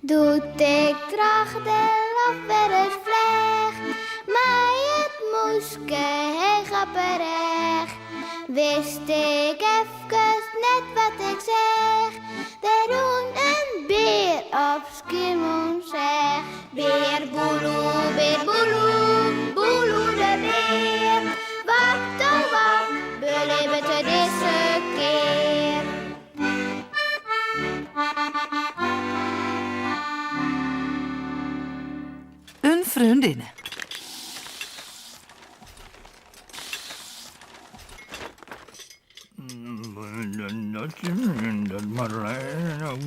Doet ik graag de lof weer eens vleg, maar het moeske heel grapperig. Wist ik even net wat ik zeg, de doen een beer op skimoen zeg. Beer boeloe, boeloe de beer. Wat oh wat, beleven te deze keer. Een vriendin. Dat Marlijn ook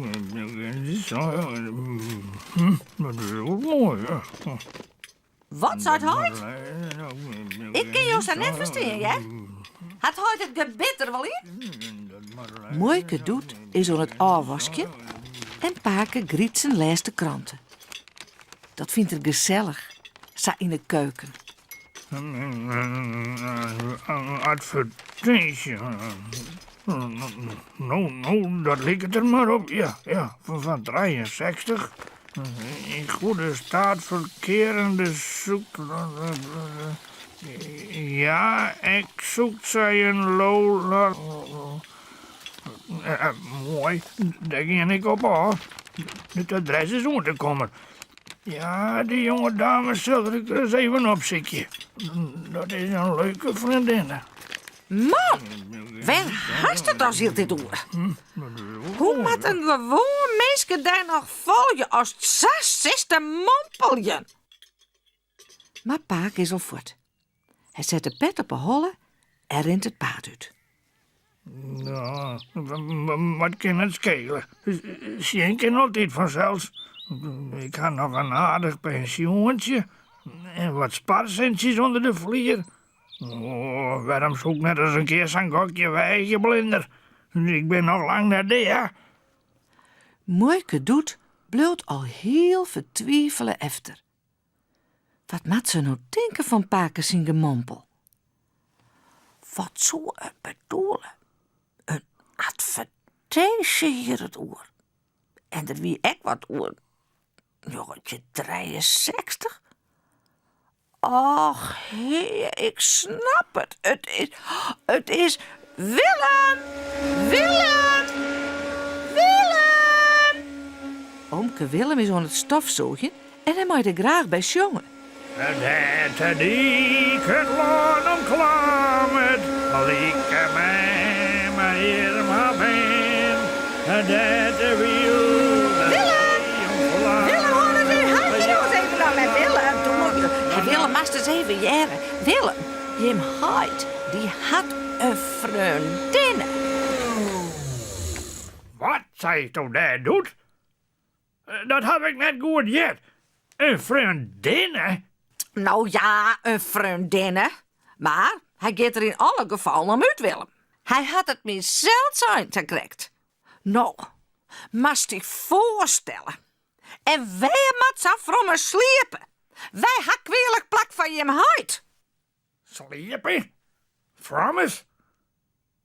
dat is ook mooi. Wat zou het hart? Ik kan jou zo net verstaan, ja? Het houdt het gebitter wel in? Moike doet is aan het afwasken en Pake griet zijn laatste kranten. Dat vindt er gezellig, sa in de keuken. Advertentie. Nou, dat ligt het er maar op. Ja, van 63. In goede staat verkerende zoekt. Ja, ik zoek zij een Lola. Mooi, daar ging ik op af. Het adres is onderkomen. Ja, die jonge dame zal ik er eens even opzoeken. Dat is een leuke vriendin. Man, waar haast het als hier dit oor? Hoe moet een gewoon meisje daar nog volgen als het 6 mompelje? Maar Pake is al voort. Hij zet de pet op een holle en rent het paard uit. Ja, wat kan het schelen? Sjen kan altijd vanzelfs. Ik had nog een aardig pensioentje en wat spaarcentjes onder de vlier. Oh, waarom zoek net eens een keer zo'n gokje weg, je blinder? Ik ben nog lang naar de, ja. Moike doet bloot al heel vertwijfelen efter. Wat moet ze nou denken van Pake zijn gemompel? Wat zou het bedoelen? Een advertentie hier het oor. En er wie ik wat oor. Jongetje 63? Och, heer, ik snap het. Het is Willem! Willem! Willem! Oomke Willem is aan het stofzogen en hij maakt er graag bij jongen. Het diek, het loon omklamet, lieke mij, maar hier maar ben. Dat wiel. Willem moest eens even jaren. Willem, Jim Hyde, die had een vriendin. Wat zei je toen daar doet? Dat heb ik net gehoord yet. Een vriendin, hè? Nou ja, een vriendin. Maar hij gaat er in alle gevallen om uit, Willem. Hij had het me zelfs gekregen. Nou, moest je voorstellen. En wij moet ze voor me sliepen. Wij had kwelijk plak van Jim Hyde. Sliepen? Promise?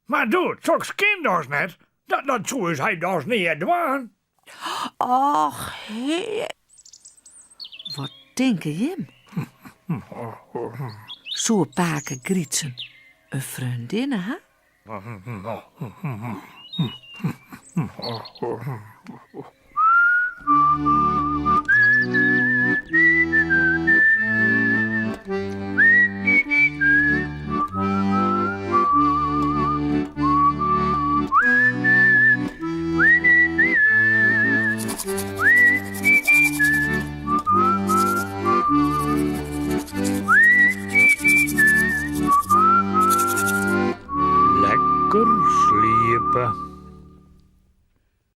Maar doe, zo'n kind dus net. Dat zo is hij dus niet doen. Och, heer. Wat denken Jim? Zo'n Pake grietsen. Een vriendin, hè?